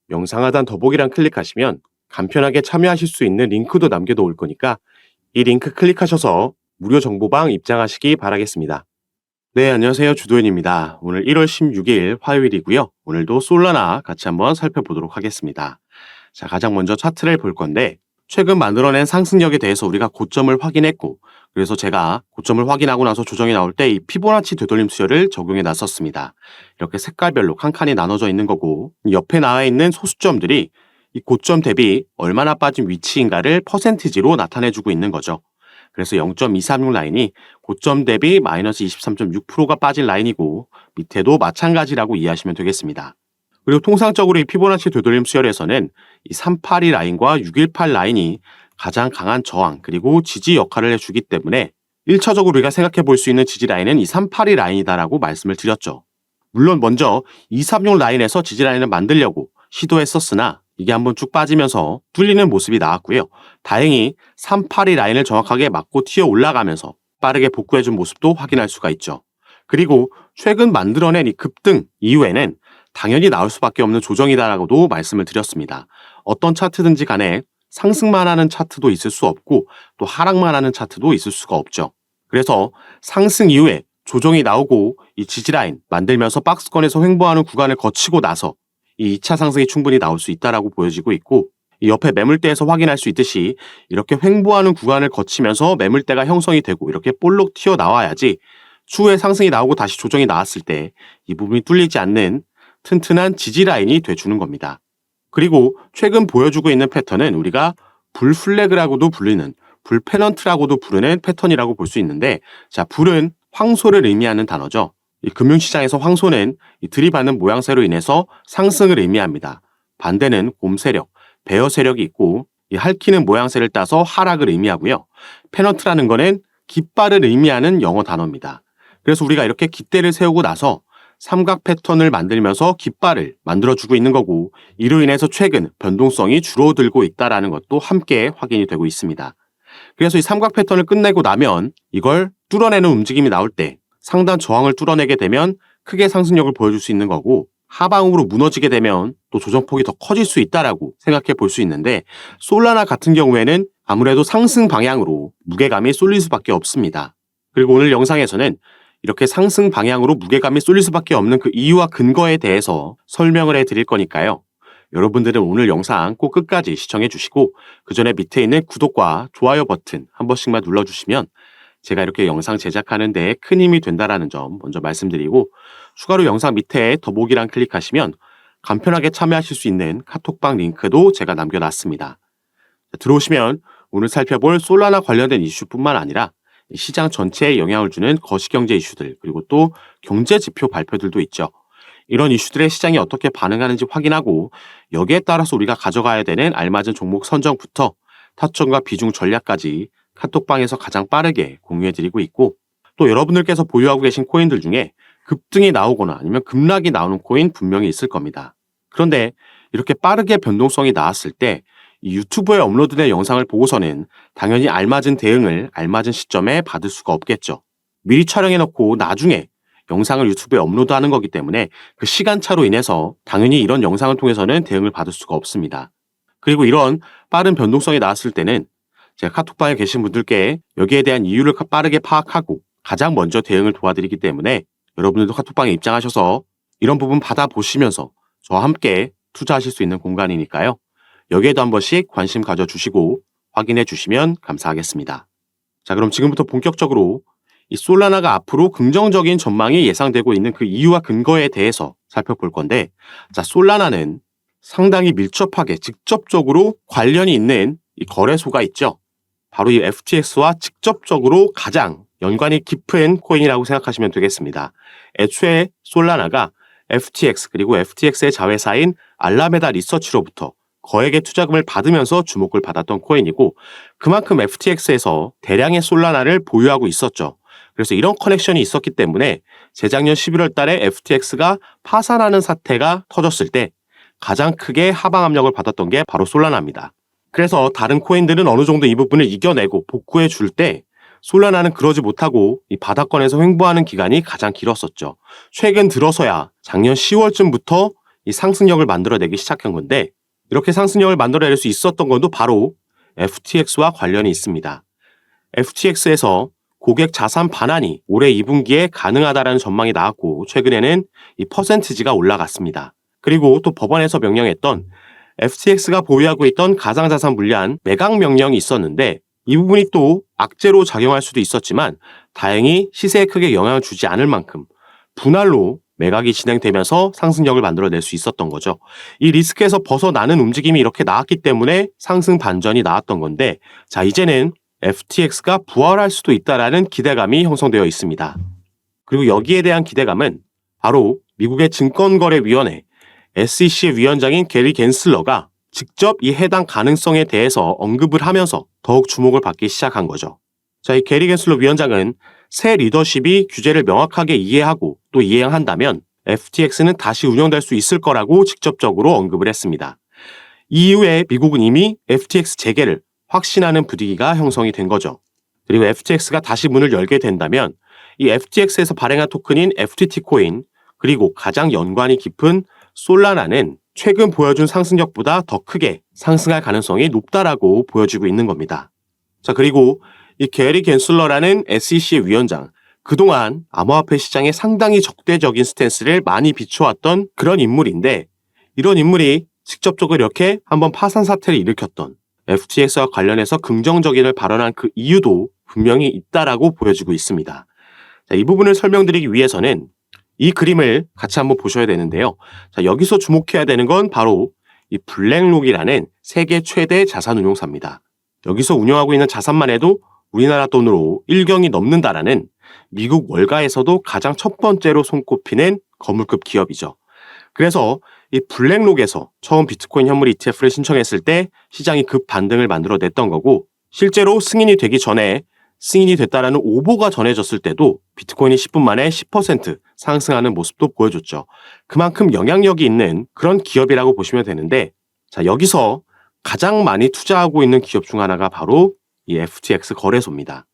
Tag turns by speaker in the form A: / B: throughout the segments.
A: 영상 하단 더보기란 클릭하시면 간편하게 참여하실 수 있는 링크도 남겨놓을 거니까 이 링크 클릭하셔서 무료 정보방 입장하시기 바라겠습니다. 네, 안녕하세요. 주도현입니다. 오늘 1월 16일 화요일이고요. 오늘도 솔라나 같이 한번 살펴보도록 하겠습니다. 자, 가장 먼저 차트를 볼 건데 최근 만들어낸 상승력에 대해서 우리가 고점을 확인했고, 그래서 제가 고점을 확인하고 나서 조정이 나올 때 이 피보나치 되돌림 수열을 적용해 놨었습니다. 이렇게 색깔별로 칸칸이 나눠져 있는 거고, 옆에 나와 있는 소수점들이 이 고점 대비 얼마나 빠진 위치인가를 퍼센티지로 나타내주고 있는 거죠. 그래서 0.236 라인이 고점 대비 마이너스 23.6%가 빠진 라인이고, 밑에도 마찬가지라고 이해하시면 되겠습니다. 그리고 통상적으로 이 피보나치 되돌림 수열에서는 이 382 라인과 618 라인이 가장 강한 저항 그리고 지지 역할을 해주기 때문에 1차적으로 우리가 생각해 볼 수 있는 지지 라인은 이 382 라인이다라고 말씀을 드렸죠. 물론 먼저 236 라인에서 지지 라인을 만들려고 시도했었으나 이게 한번 쭉 빠지면서 뚫리는 모습이 나왔고요. 다행히 382 라인을 정확하게 맞고 튀어 올라가면서 빠르게 복구해준 모습도 확인할 수가 있죠. 그리고 최근 만들어낸 이 급등 이후에는 당연히 나올 수밖에 없는 조정이다라고도 말씀을 드렸습니다. 어떤 차트든지 간에 상승만 하는 차트도 있을 수 없고 또 하락만 하는 차트도 있을 수가 없죠. 그래서 상승 이후에 조정이 나오고 이 지지라인 만들면서 박스권에서 횡보하는 구간을 거치고 나서 이 2차 상승이 충분히 나올 수 있다라고 보여지고 있고, 이 옆에 매물대에서 확인할 수 있듯이 이렇게 횡보하는 구간을 거치면서 매물대가 형성이 되고 이렇게 볼록 튀어나와야지 추후에 상승이 나오고 다시 조정이 나왔을 때 이 부분이 뚫리지 않는 튼튼한 지지 라인이 돼주는 겁니다. 그리고 최근 보여주고 있는 패턴은 우리가 불 플래그라고도 불리는, 불 페넌트라고도 부르는 패턴이라고 볼 수 있는데, 자, 불은 황소를 의미하는 단어죠. 이 금융시장에서 황소는 이 들이받는 모양새로 인해서 상승을 의미합니다. 반대는 곰 세력, 베어 세력이 있고 이 핥히는 모양새를 따서 하락을 의미하고요. 페넌트라는 거는 깃발을 의미하는 영어 단어입니다. 그래서 우리가 이렇게 깃대를 세우고 나서 삼각 패턴을 만들면서 깃발을 만들어주고 있는 거고, 이로 인해서 최근 변동성이 줄어들고 있다는 것도 함께 확인이 되고 있습니다. 그래서 이 삼각 패턴을 끝내고 나면 이걸 뚫어내는 움직임이 나올 때 상단 저항을 뚫어내게 되면 크게 상승력을 보여줄 수 있는 거고, 하방으로 무너지게 되면 또 조정폭이 더 커질 수 있다라고 생각해 볼 수 있는데, 솔라나 같은 경우에는 아무래도 상승 방향으로 무게감이 쏠릴 수밖에 없습니다. 그리고 오늘 영상에서는 이렇게 상승 방향으로 무게감이 쏠릴 수밖에 없는 그 이유와 근거에 대해서 설명을 해드릴 거니까요. 여러분들은 오늘 영상 꼭 끝까지 시청해 주시고 그 전에 밑에 있는 구독과 좋아요 버튼 한 번씩만 눌러주시면 제가 이렇게 영상 제작하는 데 큰 힘이 된다는 점 먼저 말씀드리고, 추가로 영상 밑에 더보기란 클릭하시면 간편하게 참여하실 수 있는 카톡방 링크도 제가 남겨놨습니다. 들어오시면 오늘 살펴볼 솔라나 관련된 이슈뿐만 아니라 시장 전체에 영향을 주는 거시경제 이슈들, 그리고 또 경제 지표 발표들도 있죠. 이런 이슈들의 시장이 어떻게 반응하는지 확인하고 여기에 따라서 우리가 가져가야 되는 알맞은 종목 선정부터 타점과 비중 전략까지 카톡방에서 가장 빠르게 공유해드리고 있고, 또 여러분들께서 보유하고 계신 코인들 중에 급등이 나오거나 아니면 급락이 나오는 코인 분명히 있을 겁니다. 그런데 이렇게 빠르게 변동성이 나왔을 때 이 유튜브에 업로드된 영상을 보고서는 당연히 알맞은 대응을 알맞은 시점에 받을 수가 없겠죠. 미리 촬영해놓고 나중에 영상을 유튜브에 업로드하는 거기 때문에 그 시간차로 인해서 당연히 이런 영상을 통해서는 대응을 받을 수가 없습니다. 그리고 이런 빠른 변동성이 나왔을 때는 제가 카톡방에 계신 분들께 여기에 대한 이유를 빠르게 파악하고 가장 먼저 대응을 도와드리기 때문에 여러분들도 카톡방에 입장하셔서 이런 부분 받아보시면서 저와 함께 투자하실 수 있는 공간이니까요. 여기에도 한 번씩 관심 가져주시고 확인해 주시면 감사하겠습니다. 자, 그럼 지금부터 본격적으로 이 솔라나가 앞으로 긍정적인 전망이 예상되고 있는 그 이유와 근거에 대해서 살펴볼 건데, 자, 솔라나는 상당히 밀접하게 직접적으로 관련이 있는 이 거래소가 있죠. 바로 이 FTX와 직접적으로 가장 연관이 깊은 코인이라고 생각하시면 되겠습니다. 애초에 솔라나가 FTX 그리고 FTX의 자회사인 알라메다 리서치로부터 거액의 투자금을 받으면서 주목을 받았던 코인이고, 그만큼 FTX에서 대량의 솔라나를 보유하고 있었죠. 그래서 이런 커넥션이 있었기 때문에 재작년 11월 달에 FTX가 파산하는 사태가 터졌을 때 가장 크게 하방 압력을 받았던 게 바로 솔라나입니다. 그래서 다른 코인들은 어느 정도 이 부분을 이겨내고 복구해 줄 때 솔라나는 그러지 못하고 이 바닥권에서 횡보하는 기간이 가장 길었었죠. 최근 들어서야 작년 10월쯤부터 이 상승력을 만들어내기 시작한 건데 이렇게 상승력을 만들어낼 수 있었던 것도 바로 FTX와 관련이 있습니다. FTX에서 고객 자산 반환이 올해 2분기에 가능하다라는 전망이 나왔고 최근에는 이 퍼센티지가 올라갔습니다. 그리고 또 법원에서 명령했던 FTX가 보유하고 있던 가상자산 물량 매각 명령이 있었는데 이 부분이 또 악재로 작용할 수도 있었지만 다행히 시세에 크게 영향을 주지 않을 만큼 분할로 매각이 진행되면서 상승력을 만들어낼 수 있었던 거죠. 이 리스크에서 벗어나는 움직임이 이렇게 나왔기 때문에 상승 반전이 나왔던 건데 자 이제는 FTX가 부활할 수도 있다라는 기대감이 형성되어 있습니다. 그리고 여기에 대한 기대감은 바로 미국의 증권거래위원회 SEC의 위원장인 게리 갠슬러가 직접 이 해당 가능성에 대해서 언급을 하면서 더욱 주목을 받기 시작한 거죠. 자, 이 게리 갠슬러 위원장은 새 리더십이 규제를 명확하게 이해하고 또 이행한다면 FTX는 다시 운영될 수 있을 거라고 직접적으로 언급을 했습니다. 이후에 미국은 이미 FTX 재개를 확신하는 분위기가 형성이 된 거죠. 그리고 FTX가 다시 문을 열게 된다면 이 FTX에서 발행한 토큰인 FTT 코인 그리고 가장 연관이 깊은 솔라나는 최근 보여준 상승력보다 더 크게 상승할 가능성이 높다라고 보여지고 있는 겁니다. 자, 그리고 이 게리 갠슬러라는 SEC의 위원장, 그동안 암호화폐 시장에 상당히 적대적인 스탠스를 많이 비춰왔던 그런 인물인데 이런 인물이 직접적으로 이렇게 한번 파산 사태를 일으켰던 FTX와 관련해서 긍정적인을 발언한 그 이유도 분명히 있다라고 보여지고 있습니다. 자, 이 부분을 설명드리기 위해서는 이 그림을 같이 한번 보셔야 되는데요. 자, 여기서 주목해야 되는 건 바로 이 블랙록이라는 세계 최대 자산운용사입니다. 여기서 운영하고 있는 자산만 해도 우리나라 돈으로 1경이 넘는다라는 미국 월가에서도 가장 첫 번째로 손꼽히는 거물급 기업이죠. 그래서 이 블랙록에서 처음 비트코인 현물 ETF를 신청했을 때 시장이 급 반등을 만들어냈던 거고 실제로 승인이 되기 전에 승인이 됐다라는 오보가 전해졌을 때도 비트코인이 10분 만에 10% 상승하는 모습도 보여줬죠. 그만큼 영향력이 있는 그런 기업이라고 보시면 되는데 자 여기서 가장 많이 투자하고 있는 기업 중 하나가 바로 이 FTX 거래소입니다.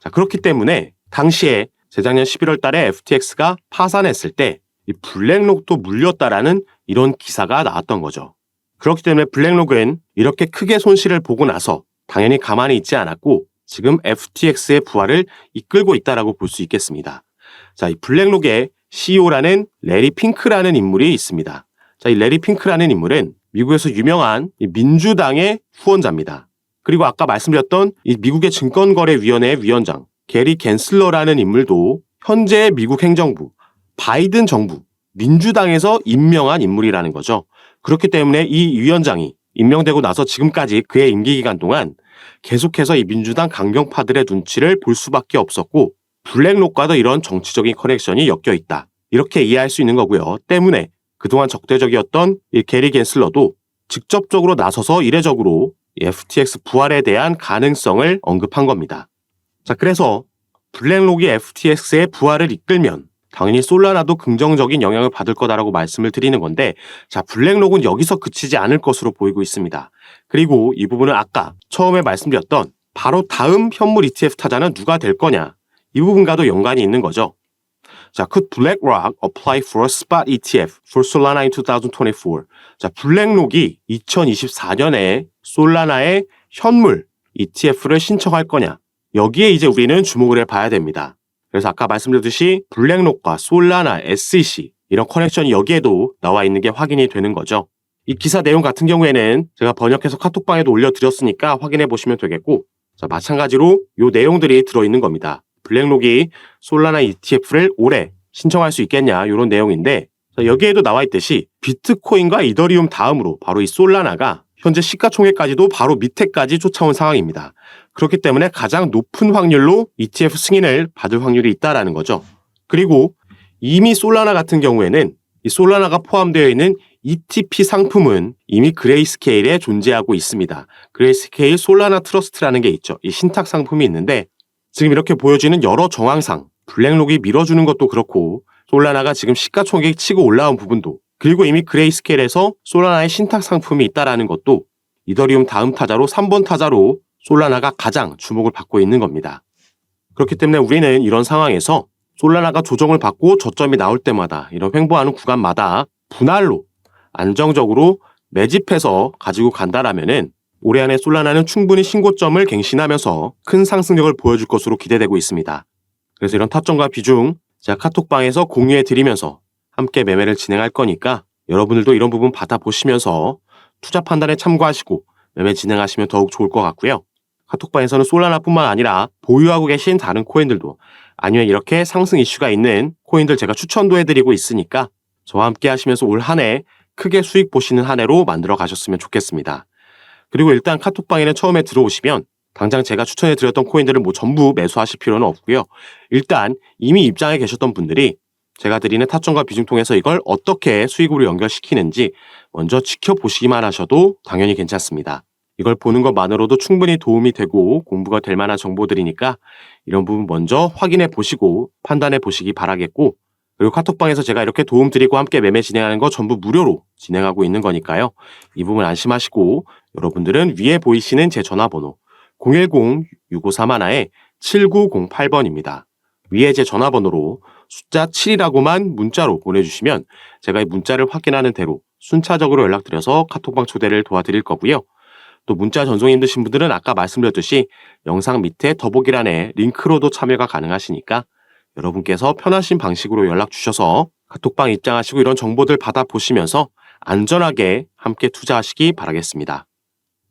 A: 자 그렇기 때문에 당시에 재작년 11월 달에 FTX가 파산했을 때 이 블랙록도 물렸다라는 이런 기사가 나왔던 거죠. 그렇기 때문에 블랙록은 이렇게 크게 손실을 보고 나서 당연히 가만히 있지 않았고 지금 FTX의 부활을 이끌고 있다라고 볼 수 있겠습니다. 자, 이 블랙록의 CEO라는 레리 핑크라는 인물이 있습니다. 자, 이 레리 핑크라는 인물은 미국에서 유명한 민주당의 후원자입니다. 그리고 아까 말씀드렸던 이 미국의 증권거래위원회 위원장 게리 갠슬러라는 인물도 현재의 미국 행정부 바이든 정부 민주당에서 임명한 인물이라는 거죠. 그렇기 때문에 이 위원장이 임명되고 나서 지금까지 그의 임기 기간 동안 계속해서 이 민주당 강경파들의 눈치를 볼 수밖에 없었고 블랙록과도 이런 정치적인 커넥션이 엮여 있다. 이렇게 이해할 수 있는 거고요. 때문에 그동안 적대적이었던 이 게리 갠슬러도 직접적으로 나서서 이례적으로 FTX 부활에 대한 가능성을 언급한 겁니다. 자, 그래서 블랙록이 FTX의 부활을 이끌면 당연히 솔라나도 긍정적인 영향을 받을 거다라고 말씀을 드리는 건데 자 블랙록은 여기서 그치지 않을 것으로 보이고 있습니다. 그리고 이 부분은 아까 처음에 말씀드렸던 바로 다음 현물 ETF 타자는 누가 될 거냐 이 부분과도 연관이 있는 거죠. 자, could BlackRock apply for a spot ETF for Solana in 2024? 자, 블랙록이 2024년에 솔라나의 현물 ETF를 신청할 거냐 여기에 이제 우리는 주목을 해봐야 됩니다. 그래서 아까 말씀드렸듯이 블랙록과 솔라나, SEC 이런 커넥션이 여기에도 나와 있는 게 확인이 되는 거죠. 이 기사 내용 같은 경우에는 제가 번역해서 카톡방에도 올려드렸으니까 확인해 보시면 되겠고 자, 마찬가지로 이 내용들이 들어있는 겁니다. 블랙록이 솔라나 ETF를 올해 신청할 수 있겠냐 이런 내용인데 자, 여기에도 나와 있듯이 비트코인과 이더리움 다음으로 바로 이 솔라나가 현재 시가총액까지도 바로 밑에까지 쫓아온 상황입니다. 그렇기 때문에 가장 높은 확률로 ETF 승인을 받을 확률이 있다라는 거죠. 그리고 이미 솔라나 같은 경우에는 이 솔라나가 포함되어 있는 ETP 상품은 이미 그레이스케일에 존재하고 있습니다. 그레이스케일 솔라나 트러스트라는 게 있죠. 이 신탁 상품이 있는데 지금 이렇게 보여지는 여러 정황상 블랙록이 밀어주는 것도 그렇고 솔라나가 지금 시가총액이 치고 올라온 부분도 그리고 이미 그레이스케일에서 솔라나의 신탁 상품이 있다라는 것도 이더리움 다음 타자로 3번 타자로 솔라나가 가장 주목을 받고 있는 겁니다. 그렇기 때문에 우리는 이런 상황에서 솔라나가 조정을 받고 저점이 나올 때마다 이런 횡보하는 구간마다 분할로 안정적으로 매집해서 가지고 간다라면은 올해 안에 솔라나는 충분히 신고점을 갱신하면서 큰 상승력을 보여줄 것으로 기대되고 있습니다. 그래서 이런 타점과 비중 제가 카톡방에서 공유해 드리면서 함께 매매를 진행할 거니까 여러분들도 이런 부분 받아보시면서 투자 판단에 참고하시고 매매 진행하시면 더욱 좋을 것 같고요. 카톡방에서는 솔라나뿐만 아니라 보유하고 계신 다른 코인들도 아니면 이렇게 상승 이슈가 있는 코인들 제가 추천도 해드리고 있으니까 저와 함께 하시면서 올 한 해 크게 수익 보시는 한 해로 만들어 가셨으면 좋겠습니다. 그리고 일단 카톡방에는 처음에 들어오시면 당장 제가 추천해 드렸던 코인들을 전부 매수하실 필요는 없고요. 일단 이미 입장해 계셨던 분들이 제가 드리는 타점과 비중 통해서 이걸 어떻게 수익으로 연결시키는지 먼저 지켜보시기만 하셔도 당연히 괜찮습니다. 이걸 보는 것만으로도 충분히 도움이 되고 공부가 될 만한 정보들이니까 이런 부분 먼저 확인해 보시고 판단해 보시기 바라겠고, 그리고 카톡방에서 제가 이렇게 도움 드리고 함께 매매 진행하는 거 전부 무료로 진행하고 있는 거니까요. 이 부분 안심하시고 여러분들은 위에 보이시는 제 전화번호 010-6531-7908번입니다. 위에 제 전화번호로 숫자 7이라고만 문자로 보내주시면 제가 이 문자를 확인하는 대로 순차적으로 연락드려서 카톡방 초대를 도와드릴 거고요. 또 문자 전송이 힘드신 분들은 아까 말씀드렸듯이 영상 밑에 더보기란에 링크로도 참여가 가능하시니까 여러분께서 편하신 방식으로 연락 주셔서 카톡방 입장하시고 이런 정보들 받아보시면서 안전하게 함께 투자하시기 바라겠습니다.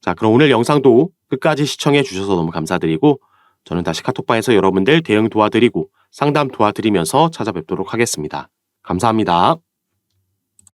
A: 자, 그럼 오늘 영상도 끝까지 시청해 주셔서 너무 감사드리고 저는 다시 카톡방에서 여러분들 대응 도와드리고 상담 도와드리면서 찾아뵙도록 하겠습니다. 감사합니다.